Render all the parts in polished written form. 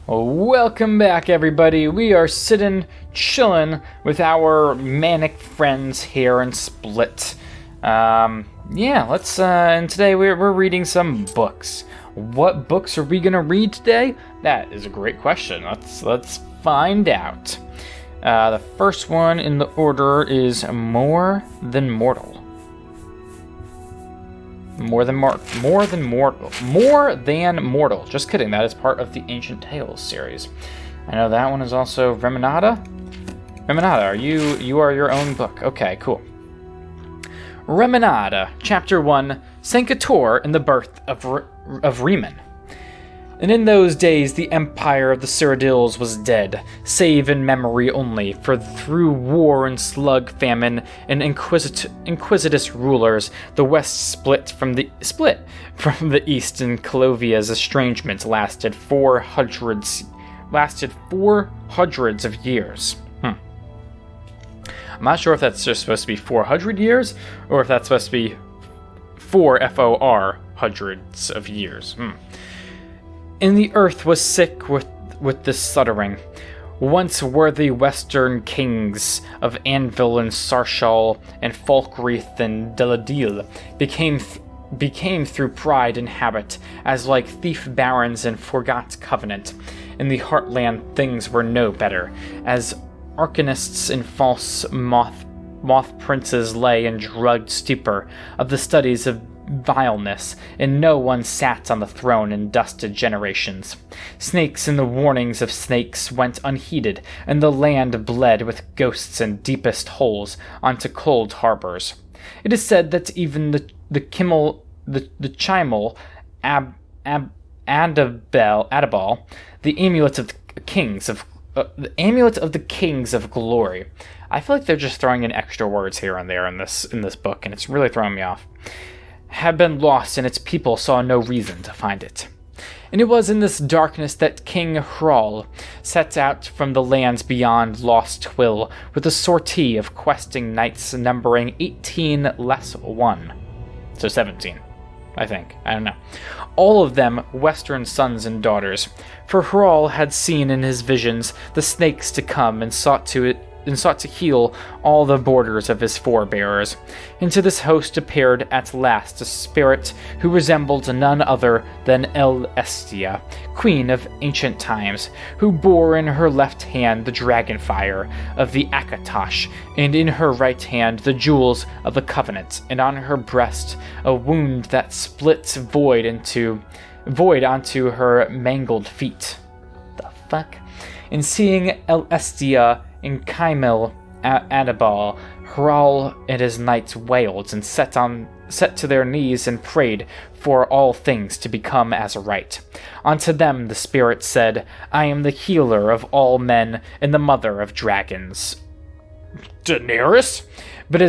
Welcome back, everybody. We are sitting, chilling with our manic friends here in Split. And today we're reading some books. What books are we gonna read today? That is a great question. Let's find out. The first one in the order is More Than Mortal. More than mortal. Just kidding. That is part of the Ancient Tales series. I know that one is also Remanada. Remanada, you are your own book. Okay, cool. Remanada, Chapter 1, Sankator and the Birth of Riemann. And in those days the empire of the Cyrodiils was dead, save in memory only, for through war and slug famine and inquisitous rulers, the west split from the east, and Calovia's estrangement lasted 400s of years. I'm not sure if that's just supposed to be 400 years, or if that's supposed to be 4 hundreds of years. And the earth was sick with this sluttering. Once worthy western kings of Anvil and Sarshal and Falkreath and Deladil became through pride and habit, as like thief barons and forgot covenant. In the heartland things were no better, as arcanists and false moth princes lay in drugged stupor of the studies of vileness, and no one sat on the throne in dusted generations. Snakes and the warnings of snakes went unheeded, and the land bled with ghosts and deepest holes onto cold harbors. It is said that even the Chimal Adabal, the amulet of the kings of glory. I feel like they're just throwing in extra words here and there in this book, and it's really throwing me off. Had been lost, and its people saw no reason to find it. And it was in this darkness that King Hrormir set out from the lands beyond Lost Twill with a sortie of questing knights numbering 18 less 1. So 17, I think. I don't know. All of them Western sons and daughters. For Hrormir had seen in his visions the snakes to come and sought to heal all the borders of his forebearers. Into this host appeared at last a spirit who resembled none other than Estia, queen of ancient times, who bore in her left hand the dragonfire of the Akatosh, and in her right hand the jewels of the covenant, and on her breast a wound that split void onto her mangled feet. The fuck? In seeing Estia in Kaimil Adabal, Hrormir and his knights wailed and set to their knees and prayed for all things to become as right. Unto them the spirit said, I am the healer of all men and the mother of dragons. Daenerys? But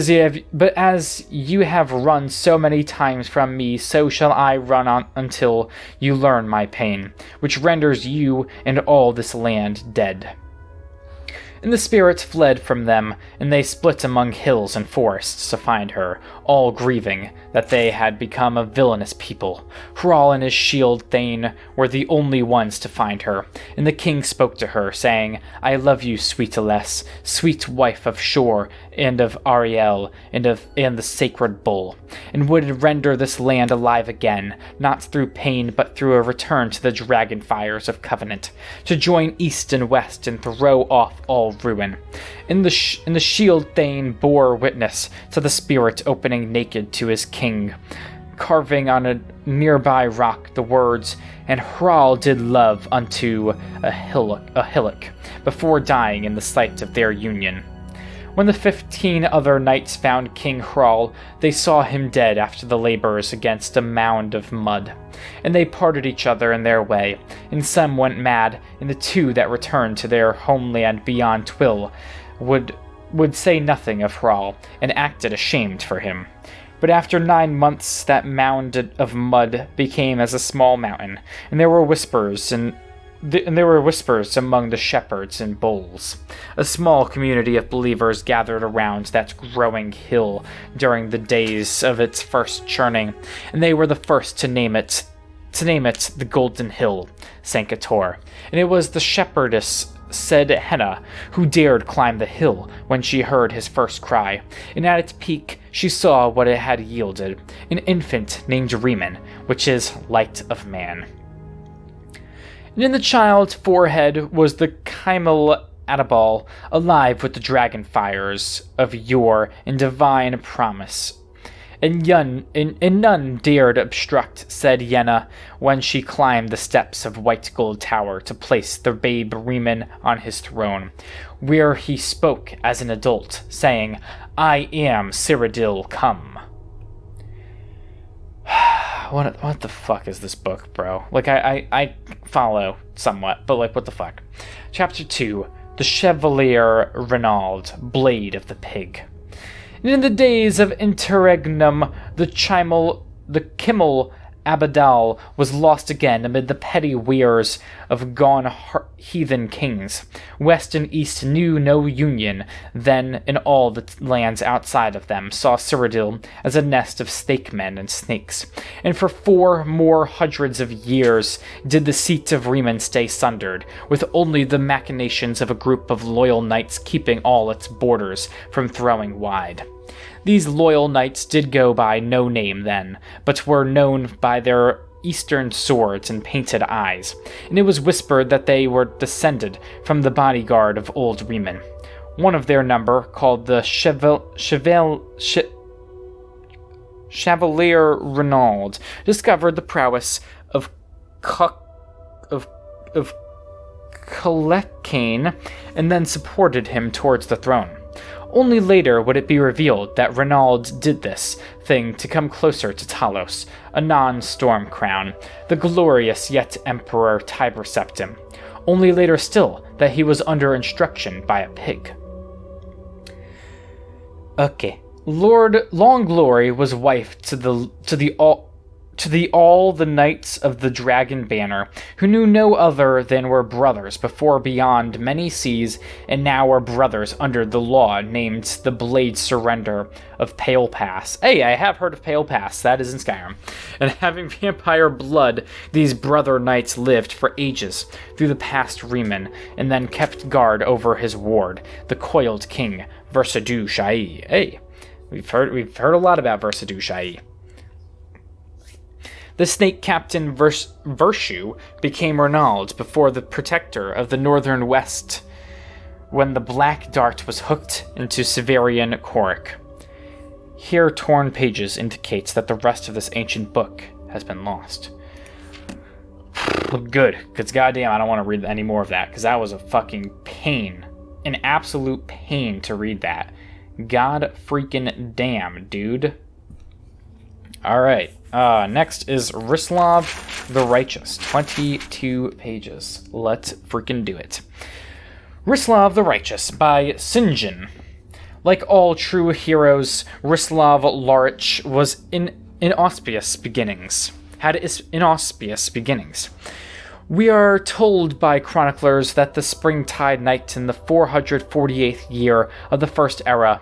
as you have run so many times from me, so shall I run on until you learn my pain, which renders you and all this land dead. And the spirits fled from them, and they split among hills and forests to find her, all grieving that they had become a villainous people. Hrormir and his shield Thane were the only ones to find her, and the king spoke to her, saying, I love you, sweet Aless, sweet wife of Shor, and of Ariel, and the sacred bull, and would render this land alive again, not through pain, but through a return to the dragon fires of covenant, to join east and west and throw off all ruin. In the shield Thane bore witness to the spirit opening naked to his king, carving on a nearby rock the words, and Hrormir did love unto a hillock, before dying in the sight of their union. When the 15 other knights found King Hrormir, they saw him dead after the labors against a mound of mud. And they parted each other in their way, and some went mad, and the 2 that returned to their homeland beyond Twill would say nothing of Hrormir, and acted ashamed for him. But after 9 months that mound of mud became as a small mountain, and there were whispers among the shepherds and bulls. A small community of believers gathered around that growing hill during the days of its first churning, and they were the first to name it to name it the Golden Hill, Sankator, and it was the shepherdess said Henna who dared climb the hill when she heard his first cry, and at its peak she saw what it had yielded, an infant named Reman, which is light of man. And in the child's forehead was the Chimal Adabal, alive with the dragon fires of yore and divine promise. And none dared obstruct, said Yenna, when she climbed the steps of White Gold Tower to place the babe Reman on his throne, where he spoke as an adult, saying, I am Cyrodiil come. What the fuck is this book, bro? Like, I follow somewhat, but like, what the fuck? Chapter 2, The Chevalier Renaud, Blade of the Pig. And in the days of interregnum, the Chimal Abadal was lost again amid the petty weirs of gone heathen kings. West and East knew no union then, in all the lands outside of them saw Cyrodiil as a nest of snakemen and snakes. And for 4 more hundreds of years did the seat of Reman stay sundered, with only the machinations of a group of loyal knights keeping all its borders from throwing wide. These loyal knights did go by no name then, but were known by their eastern swords and painted eyes, and it was whispered that they were descended from the bodyguard of old Reman. One of their number, called the Chevalier Renaud, discovered the prowess of Kalekane, and then supported him towards the throne. Only later would it be revealed that Renaud did this thing to come closer to Talos, a non-storm crown, the glorious yet Emperor Tiber Septim. Only later still that he was under instruction by a pig. Okay. Lord Longglory was wife to all the knights of the Dragon Banner, who knew no other than were brothers before beyond many seas, and now are brothers under the law, named the Blade Surrender of Pale Pass. Hey, I have heard of Pale Pass, that is in Skyrim. And having vampire blood, these brother knights lived for ages through the past Reman, and then kept guard over his ward, the coiled king, Versadu Shai. Hey, we've heard a lot about Versadu Shai. The snake captain Vershu became Renaud before the protector of the northern west, when the black dart was hooked into Severian Korik. Here torn pages indicates that the rest of this ancient book has been lost. Good, because goddamn I don't want to read any more of that, because that was a fucking pain. An absolute pain to read that. God freaking damn, dude. Alright, next is Rislav the Righteous, 22 pages. Let's freaking do it. Rislav the Righteous by Sinjin. Like all true heroes, Rislav Larich was inauspicious beginnings. We are told by chroniclers that the springtide night in the 448th year of the first era,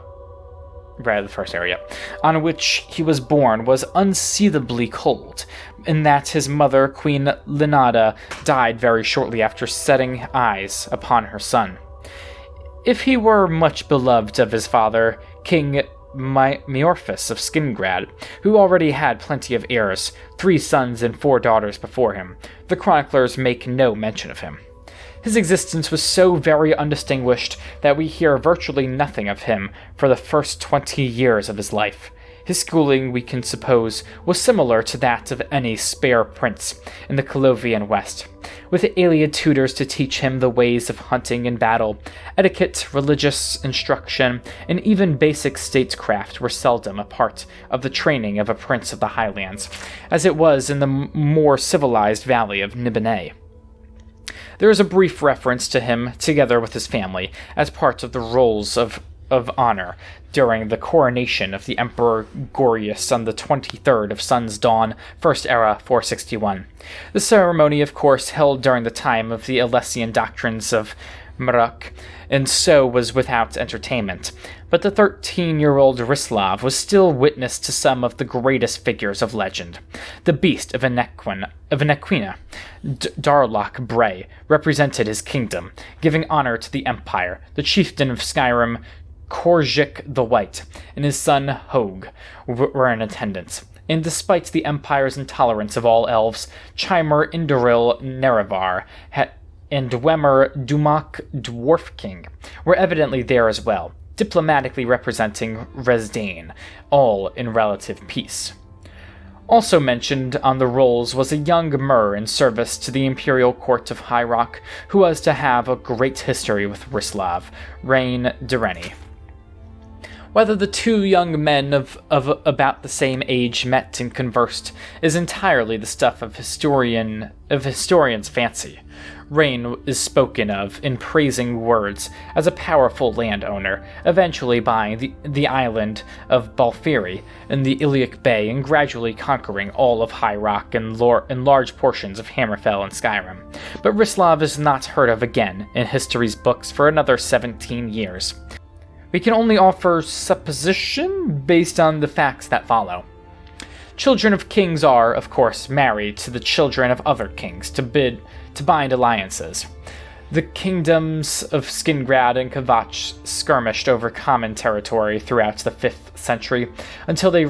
on which he was born, was unseasonably cold, and that his mother, Queen Remanada, died very shortly after setting eyes upon her son. If he were much beloved of his father, King Miorphus of Skingrad, who already had plenty of heirs, 3 sons and 4 daughters before him, the chroniclers make no mention of him. His existence was so very undistinguished that we hear virtually nothing of him for the first 20 years of his life. His schooling, we can suppose, was similar to that of any spare prince in the Colovian West, with Iliad tutors to teach him the ways of hunting and battle. Etiquette, religious instruction, and even basic statecraft were seldom a part of the training of a prince of the Highlands, as it was in the more civilized valley of Nibene. There is a brief reference to him, together with his family, as part of the rolls of of honor during the coronation of the Emperor Gorius on the 23rd of Sun's Dawn, First Era 461. The ceremony, of course, held during the time of the Alessian doctrines of Mruk, and so was without entertainment. But the 13-year-old Rislav was still witness to some of the greatest figures of legend. The beast of Enequina, Darlok Bray, represented his kingdom, giving honor to the Empire. The chieftain of Skyrim, Korjik the White, and his son Hogue were in attendance. And despite the Empire's intolerance of all elves, Chimer Indoril Nerevar and Dwemer Dumak Dwarf King were evidently there as well, diplomatically representing Resdain, all in relative peace. Also mentioned on the rolls was a young Mer in service to the imperial court of High Rock, who was to have a great history with Rislav, Rain Dereni. Whether the two young men of about the same age met and conversed is entirely the stuff of historians' fancy. Rain is spoken of in praising words as a powerful landowner, eventually buying the island of Balfiri in the Iliac Bay and gradually conquering all of High Rock and large portions of Hammerfell and Skyrim. But Rislav is not heard of again in history's books for another 17 years. We can only offer supposition based on the facts that follow. Children of kings are, of course, married to the children of other kings to bind alliances. The kingdoms of Skingrad and Kvatch skirmished over common territory throughout the 5th century until they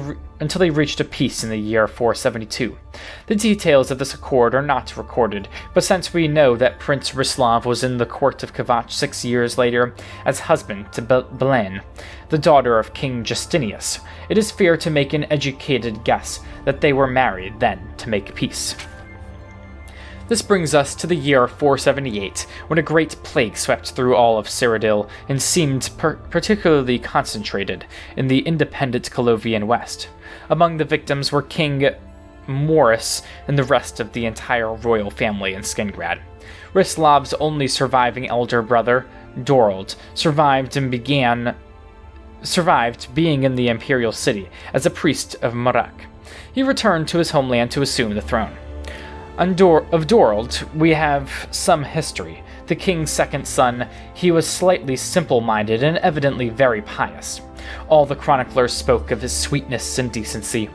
reached a peace in the year 472. The details of this accord are not recorded, but since we know that Prince Rislav was in the court of Kvatch 6 years later as husband to Belen, the daughter of King Justinius, it is fair to make an educated guess that they were married then to make peace. This brings us to the year 478, when a great plague swept through all of Cyrodiil and seemed particularly concentrated in the independent Colovian West. Among the victims were King Morris and the rest of the entire royal family in Skingrad. Rislav's only surviving elder brother, Dorald, survived being in the imperial city as a priest of Mruk. He returned to his homeland to assume the throne. Of Dorald, we have some history. The king's second son, he was slightly simple-minded and evidently very pious. All the chroniclers spoke of his sweetness and decency,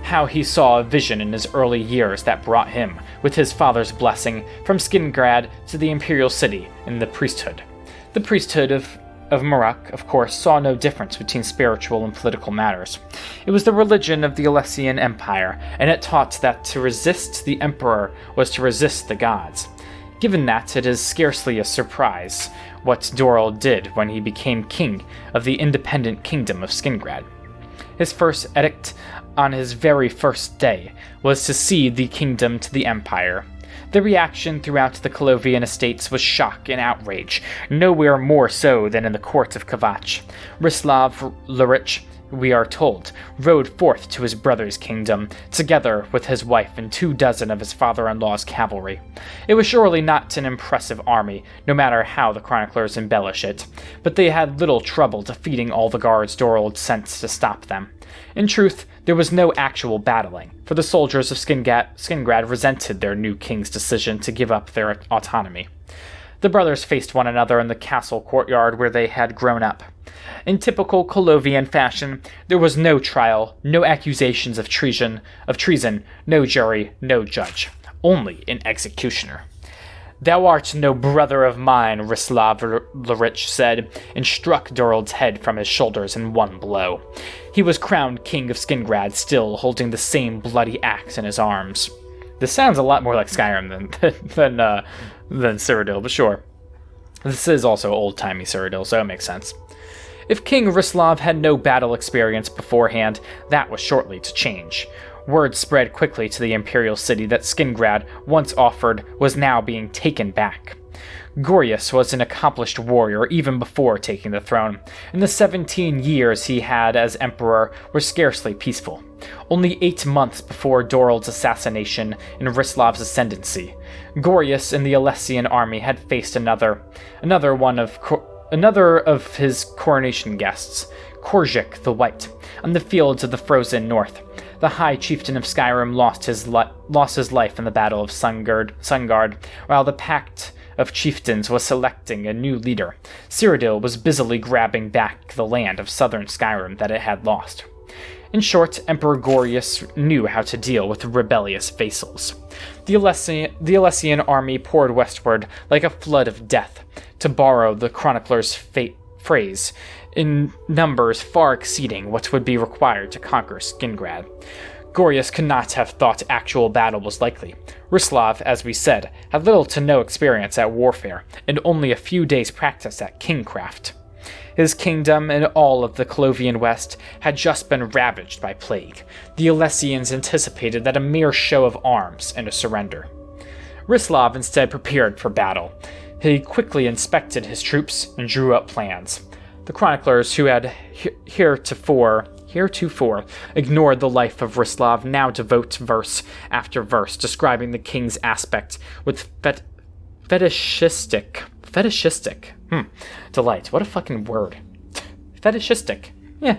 how he saw a vision in his early years that brought him, with his father's blessing, from Skingrad to the imperial city in the priesthood. The priesthood of Mruk, of course, saw no difference between spiritual and political matters. It was the religion of the Alessian Empire, and it taught that to resist the emperor was to resist the gods. Given that, it is scarcely a surprise what Dorald did when he became king of the independent kingdom of Skingrad. His first edict on his very first day was to cede the kingdom to the empire. The reaction throughout the Colovian estates was shock and outrage, nowhere more so than in the court of Kvatch. Rislav the Rich, we are told, rode forth to his brother's kingdom, together with his wife and 24 of his father-in-law's cavalry. It was surely not an impressive army, no matter how the chroniclers embellish it, but they had little trouble defeating all the guards Dorald sent to stop them. In truth, there was no actual battling, for the soldiers of Skingrad resented their new king's decision to give up their autonomy. The brothers faced one another in the castle courtyard where they had grown up. In typical Colovian fashion, there was no trial, no accusations of treason, no jury, no judge, only an executioner. "Thou art no brother of mine," Rislav the Rich said, and struck Dorald's head from his shoulders in one blow. He was crowned king of Skingrad, still holding the same bloody axe in his arms. This sounds a lot more like Skyrim than Cyrodiil, but sure. This is also old-timey Cyrodiil, so it makes sense. If King Rislav had no battle experience beforehand, that was shortly to change. Word spread quickly to the imperial city that Skingrad, once offered, was now being taken back. Gorius was an accomplished warrior even before taking the throne, and the 17 years he had as emperor were scarcely peaceful. Only 8 months before Dorald's assassination and Rislav's ascendancy, Gorius and the Alessian army had faced another one of another of his coronation guests, Korjik the White, on the fields of the frozen north. The High Chieftain of Skyrim lost his life in the Battle of Sungard, while the Pact of Chieftains was selecting a new leader. Cyrodiil was busily grabbing back the land of southern Skyrim that it had lost. In short, Emperor Gorius knew how to deal with rebellious vassals. The Alessian army poured westward like a flood of death, to borrow the chronicler's phrase, in numbers far exceeding what would be required to conquer Skingrad. Gorius could not have thought actual battle was likely. Rislav, as we said, had little to no experience at warfare, and only a few days' practice at kingcraft. His kingdom and all of the Colovian West had just been ravaged by plague. The Alessians anticipated that a mere show of arms and a surrender. Rislav instead prepared for battle. He quickly inspected his troops and drew up plans. The chroniclers, who had heretofore ignored the life of Rislav, now devote verse after verse describing the king's aspect with fetishistic delight. What a fucking word. Fetishistic. Yeah.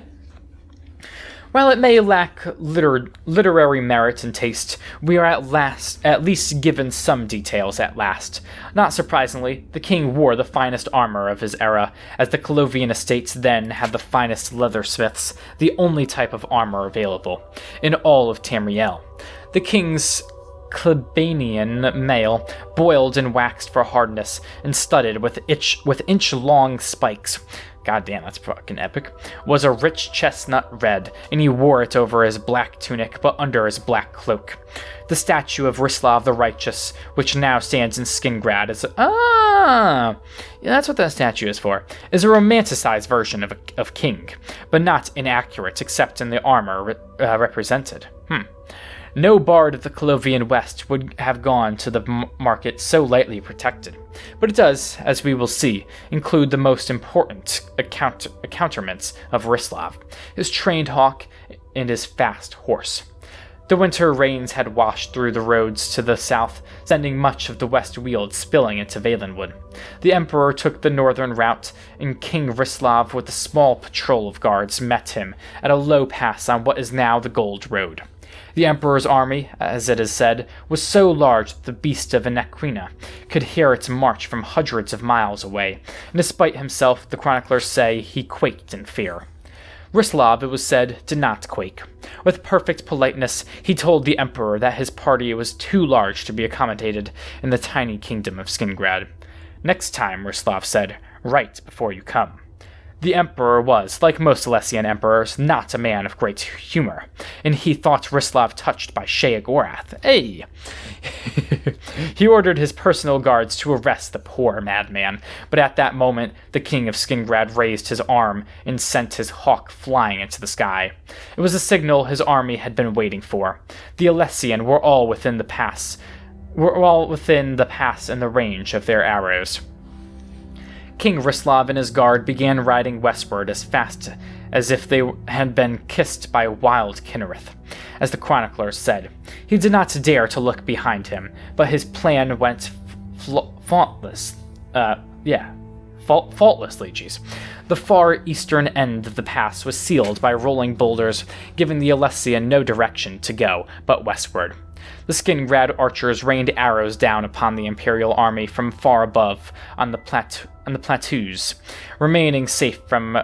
While it may lack literary merit and taste, we are at least given some details at last. Not surprisingly, the king wore the finest armor of his era, as the Colovian estates then had the finest leathersmiths, the only type of armor available, in all of Tamriel. The king's Klebanian mail, boiled and waxed for hardness, and studded with inch-long spikes, goddamn, that's fucking epic, was a rich chestnut red, and he wore it over his black tunic but under his black cloak. The statue of Rislav the Righteous, which now stands in Skingrad, that's what that statue is for, is a romanticized version of King, but not inaccurate except in the armor represented. No bard of the Colovian West would have gone to the market so lightly protected, but it does, as we will see, include the most important accoutrements of Rislav, his trained hawk and his fast horse. The winter rains had washed through the roads to the south, sending much of the west weald spilling into Valenwood. The emperor took the northern route, and King Rislav with a small patrol of guards met him at a low pass on what is now the Gold Road. The emperor's army, as it is said, was so large that the beast of Anaquina could hear its march from hundreds of miles away, and despite himself, the chroniclers say he quaked in fear. Rislav, it was said, did not quake. With perfect politeness, he told the emperor that his party was too large to be accommodated in the tiny kingdom of Skingrad. Next time, Rislav said, write before you come. The emperor was, like most Alessian emperors, not a man of great humor, and he thought Rislav touched by Sheogorath. Hey! He ordered his personal guards to arrest the poor madman, but at that moment the king of Skingrad raised his arm and sent his hawk flying into the sky. It was a signal his army had been waiting for. The Alessian were all within the pass and the range of their arrows. King Rislav and his guard began riding westward as fast as if they had been kissed by wild Kinnereth, as the chronicler said. He did not dare to look behind him, but his plan went faultlessly, geez. The far eastern end of the pass was sealed by rolling boulders, giving the Alessian no direction to go but westward. The Skingrad archers rained arrows down upon the Imperial army from far above on the plateaus, remaining safe from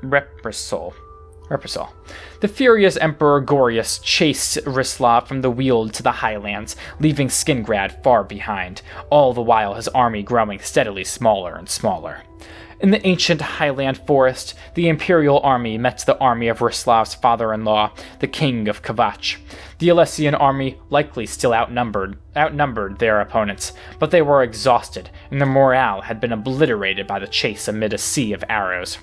reprisal. The furious Emperor Gorius chased Rislav from the Weald to the highlands, leaving Skingrad far behind, all the while his army growing steadily smaller and smaller. In the ancient highland forest, the Imperial army met the army of Rislav's father-in-law, the King of Kavach. The Alessian army likely still outnumbered their opponents, but they were exhausted, and their morale had been obliterated by the chase amid a sea of arrows.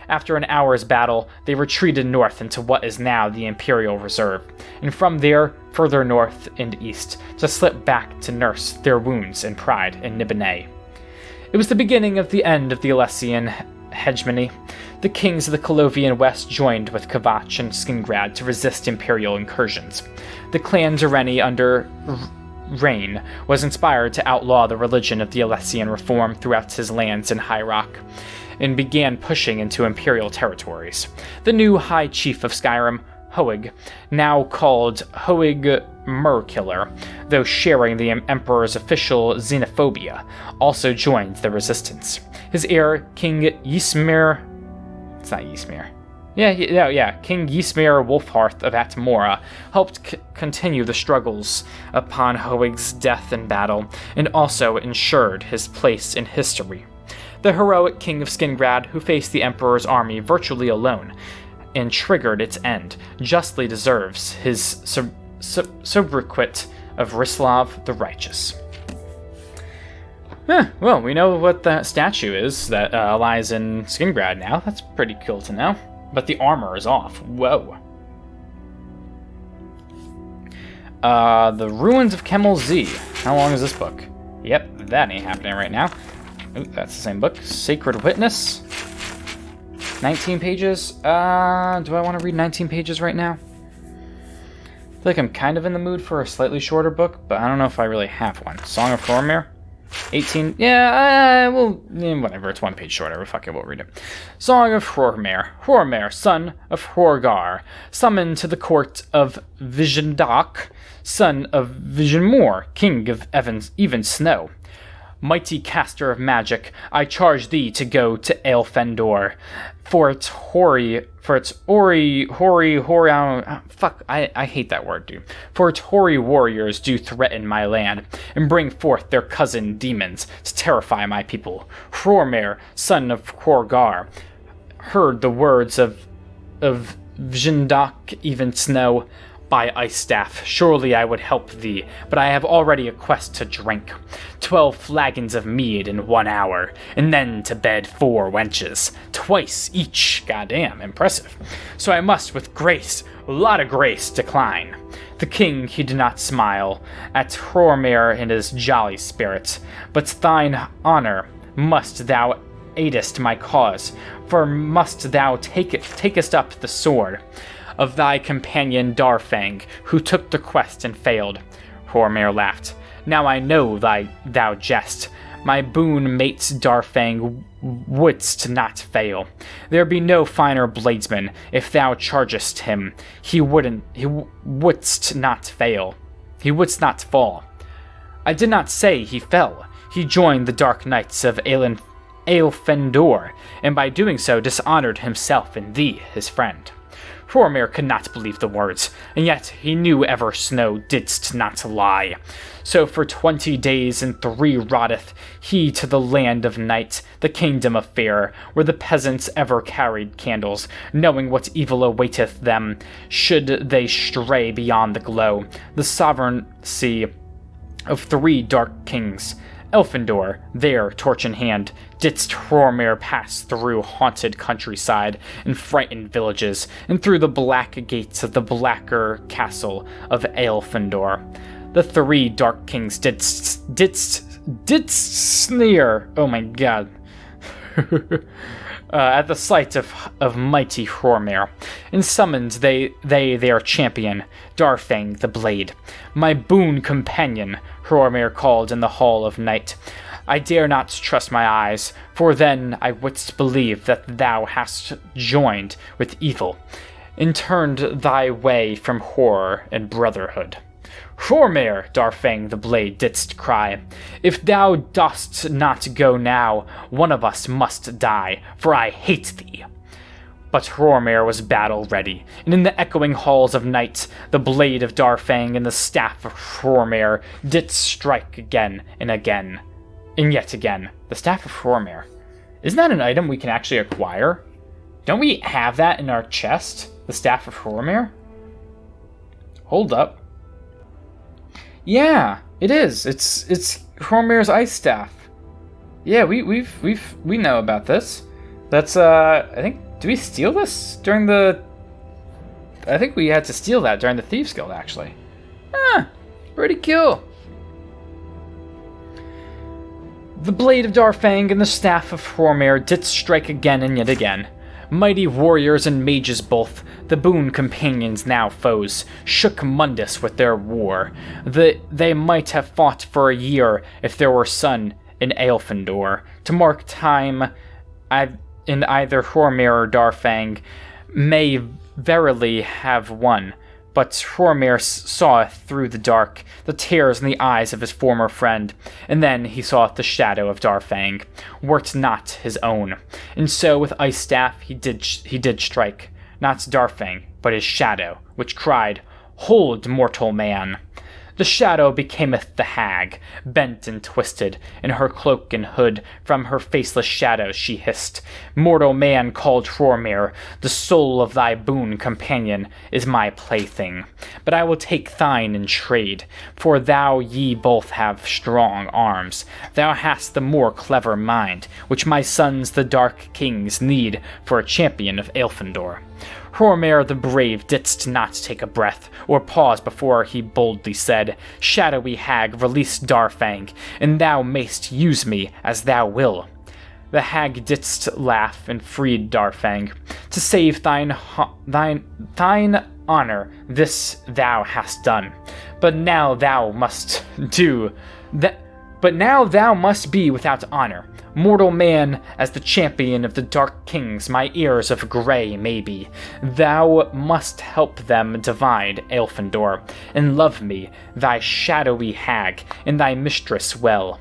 After an hour's battle, they retreated north into what is now the Imperial Reserve, and from there, further north and east, to slip back to nurse their wounds and pride in Nibelheim. It was the beginning of the end of the Alessian hegemony. The kings of the Colovian West joined with Kavach and Skingrad to resist imperial incursions. The clan Durrani under reign was inspired to outlaw the religion of the Alessian reform throughout his lands in High Rock, and began pushing into imperial territories. The new High Chief of Skyrim, Hoeg, now called Hoeg Murkiller, though sharing the Emperor's official xenophobia, also joined the resistance. His heir, King Ysmir... It's not Ysmir. King Ysmir Wolfhearth of Atmora helped continue the struggles upon Hoeg's death in battle, and also ensured his place in history. The heroic King of Skingrad, who faced the Emperor's army virtually alone and triggered its end, justly deserves his sobriquet of Rislav the Righteous. Well, we know what the statue is that lies in Skingrad now. That's pretty cool to know. But the armor is off. Whoa. The Ruins of Kemel Z. How long is this book? Yep, that ain't happening right now. Ooh, that's the same book. Sacred Witness. 19 pages. Do I want to read 19 pages right now? I feel like I'm kind of in the mood for a slightly shorter book, but I don't know if I really have one. Song of Hrormir. 18. Whatever. It's 1 page shorter. Fuck it, we'll read it. Song of Hrormir. Hrormir, son of Hrorgar, summoned to the court of Visiondak, son of Visionmore, king of even Snow. Mighty caster of magic, I charge thee to go to Aelfendor, I hate that word, dude. For its hoary warriors do threaten my land, and bring forth their cousin demons to terrify my people. Hrormir, son of Hrorgar, heard the words of Vjindak even Snow. By Ice Staff, surely I would help thee, but I have already a quest to drink. 12 flagons of mead in 1 hour, and then to bed 4 wenches, twice each. Goddamn, impressive. So I must, with grace, a lot of grace, decline. The king, he did not smile at Hrormir in his jolly spirit, but thine honor must thou aidest my cause, for must thou takest up the sword of thy companion Darfang, who took the quest and failed. Hrormir laughed. Now I know thou jest. My boon mates Darfang wouldst not fail. There be no finer bladesman, if thou chargest him. He wouldst not fail. He wouldst not fall. I did not say he fell. He joined the dark knights of Aelfendor, and by doing so dishonored himself and thee, his friend. Hrormir could not believe the words, and yet he knew ever Snow didst not lie. So for 20 days and 3 rotteth he to the land of night, the kingdom of fear, where the peasants ever carried candles, knowing what evil awaiteth them, should they stray beyond the glow, the sovereignty of 3 dark kings. Elfendor, there, torch in hand, didst Hrormir pass through haunted countryside and frightened villages, and through the black gates of the blacker castle of Aelfendor. The 3 dark kings didst sneer, oh my god, at the sight of mighty Hrormir, and summoned they their champion, Darfang the Blade. My boon companion, Hrormir called in the hall of night. I dare not trust my eyes, for then I wouldst believe that thou hast joined with evil, and turned thy way from horror and brotherhood. Hrormir, Darfang the Blade didst cry, if thou dost not go now, one of us must die, for I hate thee. But Hrormir was battle-ready, and in the echoing halls of night, the blade of Darfang and the staff of Hrormir didst strike again and again, and yet again. The staff of Hrormir. Isn't that an item we can actually acquire? Don't we have that in our chest? The staff of Hrormir? Hold up. Yeah, it is. It's Hrormir's ice staff. Yeah, we know about this. That's I think, did we steal this during the... I think we had to steal that during the Thieves Guild, actually. Pretty cool. The blade of Darfang and the staff of Hrormir did strike again and yet again, Mighty warriors and mages both, the boon companions now foes, shook Mundus with their war. They might have fought for a year if there were sun in Aelfindor, to mark time in either Hrormir or Darfang may verily have won. But Hrormir saw through the dark, the tears in the eyes of his former friend, and then he saw the shadow of Darfang, worked not his own. And so with ice staff he did strike, not Darfang, but his shadow, which cried, "Hold, mortal man!" The shadow becameth the hag, bent and twisted, in her cloak and hood, from her faceless shadow she hissed. Mortal man called Hrormir, the soul of thy boon companion is my plaything. But I will take thine in trade, for thou ye both have strong arms. Thou hast the more clever mind, which my sons the Dark Kings need for a champion of Aelfindor. Hrormir the brave didst not take a breath, or pause before he boldly said, "Shadowy hag, release Darfang, and thou mayst use me as thou will." The hag didst laugh and freed Darfang. To save thine honor, this thou hast done. But now thou must be without honor. Mortal man, as the champion of the Dark Kings, my ears of grey may be. Thou must help them divide Aelfindor, and love me, thy shadowy hag, and thy mistress well.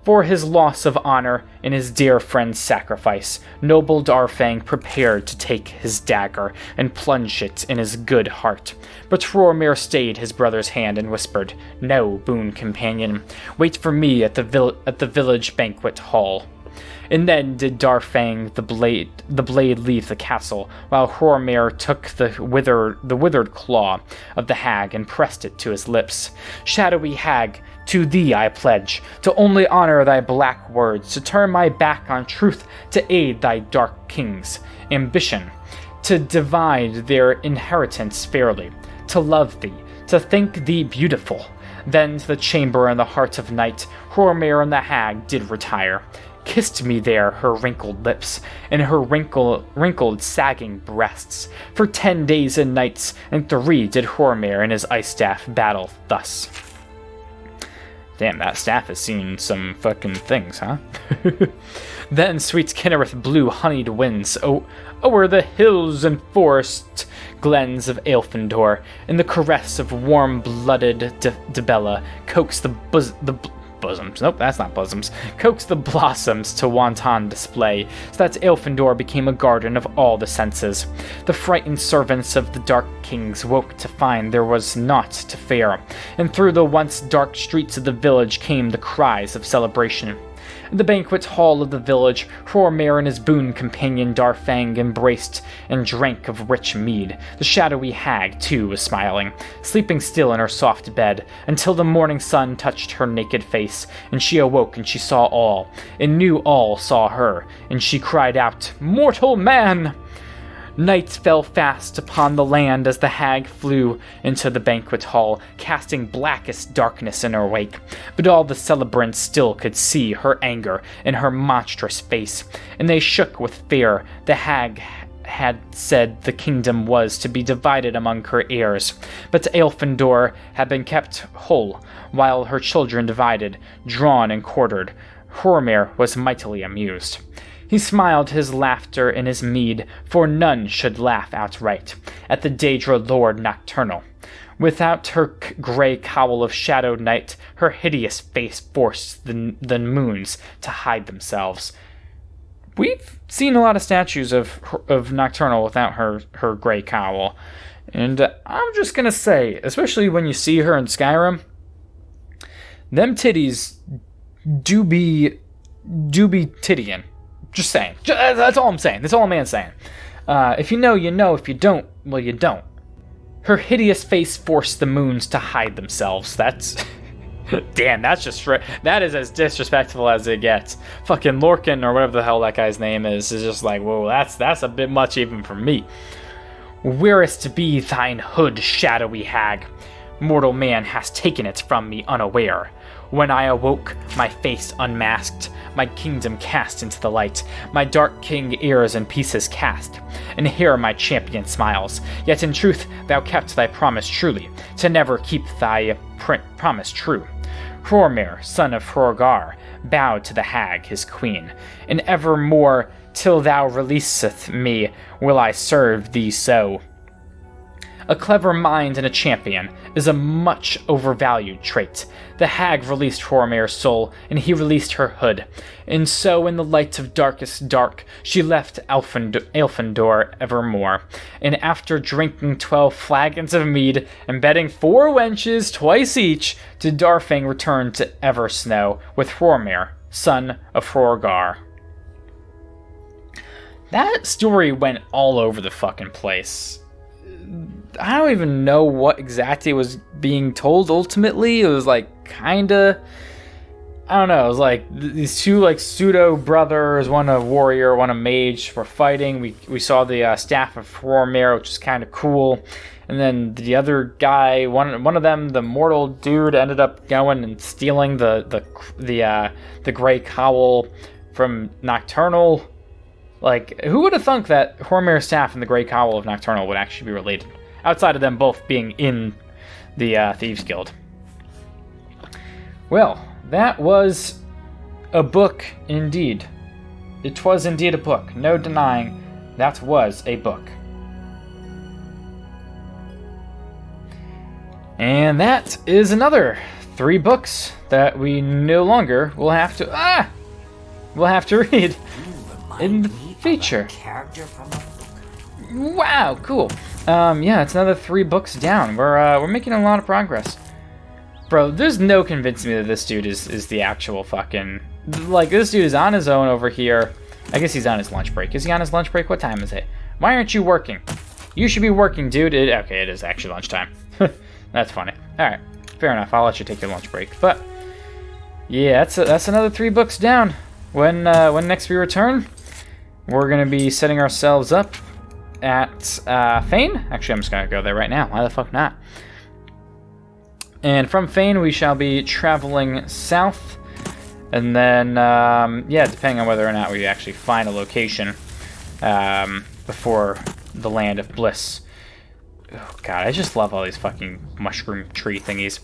For his loss of honor and his dear friend's sacrifice, noble Darfang prepared to take his dagger and plunge it in his good heart. But Hrormir stayed his brother's hand and whispered, "No, boon companion, wait for me at the village banquet hall." And then did Darfang the blade leave the castle, while Hrormir took the withered claw of the hag and pressed it to his lips. "Shadowy hag, to thee I pledge, to only honor thy black words, to turn my back on truth, to aid thy Dark Kings' ambition, to divide their inheritance fairly, to love thee, to think thee beautiful." Then to the chamber in the heart of night, Hrormir and the hag did retire. Kissed me there her wrinkled lips, and her wrinkled sagging breasts. For 10 days and nights, and 3 did Hrormir and his ice staff battle thus. Damn, that staff has seen some fucking things, huh? Then sweet Kinnereth blew honeyed winds o'er the hills and forest glens of Aelfindor, and the caress of warm-blooded Dibella coaxed coaxed the blossoms to wanton display, so that Aelfindor became a garden of all the senses. The frightened servants of the Dark Kings woke to find there was naught to fear, and through the once dark streets of the village came the cries of celebration. In the banquet hall of the village, Hrormir and his boon companion Darfang embraced and drank of rich mead. The shadowy hag, too, was smiling, sleeping still in her soft bed, until the morning sun touched her naked face, and she awoke and she saw all, and knew all saw her, and she cried out, "Mortal man!" Night fell fast upon the land as the hag flew into the banquet hall, casting blackest darkness in her wake. But all the celebrants still could see her anger in her monstrous face, and they shook with fear. The hag had said the kingdom was to be divided among her heirs, but Aelfindor had been kept whole, while her children divided, drawn and quartered. Hrormir was mightily amused. He smiled his laughter in his mead, for none should laugh outright at the Daedra Lord Nocturnal. Without her grey cowl of shadowed night, her hideous face forced the moons to hide themselves. We've seen a lot of statues of Nocturnal without her grey cowl, and I'm just gonna say, especially when you see her in Skyrim, them titties do be tittying. Just saying. That's all I'm saying. That's all a man's saying. If you know, you know. If you don't, well, you don't. Her hideous face forced the moons to hide themselves. That's... Damn, that's just... That is as disrespectful as it gets. Fucking Lorcan, or whatever the hell that guy's name is just like, whoa, that's a bit much even for me. Where'st be thine hood, shadowy hag? Mortal man has taken it from me unaware. When I awoke, my face unmasked, my kingdom cast into the light, my dark king ears in pieces cast. and here my champion smiles. Yet in truth thou kept thy promise truly, to never keep thy promise true. Hrormir, son of Hrorgar, bowed to the hag, his queen, and evermore, till thou releaseth me, will I serve thee so. A clever mind and a champion is a much overvalued trait. The hag released Hrormir's soul, and he released her hood. And so in the light of darkest dark, she left Elfindor evermore. And after drinking 12 flagons of mead, and bedding 4 wenches twice each, did Darfang return to Eversnow with Hrormir, son of Hrorgar. That story went all over the fucking place. I don't even know what exactly was being told ultimately. It was like kinda, I don't know, it was like these two like pseudo brothers, one a warrior, one a mage, were fighting. We saw the staff of Hrormir, which is kind of cool. And then the other guy, one of them, the mortal dude, ended up going and stealing the gray cowl from Nocturnal. Like, who would have thunk that Hrormir's staff and the Grey Cowl of Nocturnal would actually be related? Outside of them both being in the Thieves Guild. Well, that was a book indeed. It was indeed a book. No denying that was a book. And that is another 3 books that we no longer will have to read in the feature. Wow, cool. Yeah, it's another 3 books down. We're making a lot of progress. Bro, there's no convincing me that this dude is the actual fucking... Like, this dude is on his own over here. I guess he's on his lunch break. Is he on his lunch break? What time is it? Why aren't you working? You should be working, dude. Okay, it is actually lunchtime. That's funny. Alright, fair enough. I'll let you take your lunch break. But, yeah, that's another 3 books down. When next we return, we're going to be setting ourselves up at Fane. Actually, I'm just going to go there right now. Why the fuck not? And from Fane, we shall be traveling south. And then, yeah, depending on whether or not we actually find a location before the Land of Bliss. Oh, God, I just love all these fucking mushroom tree thingies.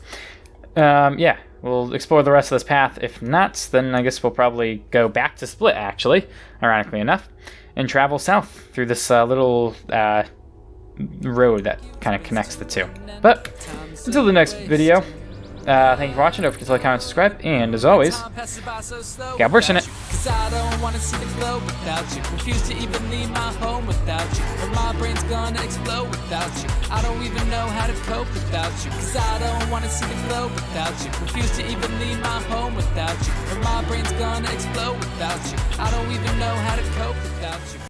Yeah, we'll explore the rest of this path. If not, then I guess we'll probably go back to Split, actually, ironically enough, and travel south through this little road that kind of connects the two. But until the next video, thank you for watching. Don't forget to like, comment, subscribe, and as always, God bless in it. Cause I don't wanna see the glow without you. Refuse to even leave my home without you. Or my brain's gonna explode without you. I don't even know how to cope without you. Cause I don't wanna see the glow without you. Refuse to even leave my home without you. Or my brain's gonna explode without you. I don't even know how to cope without you.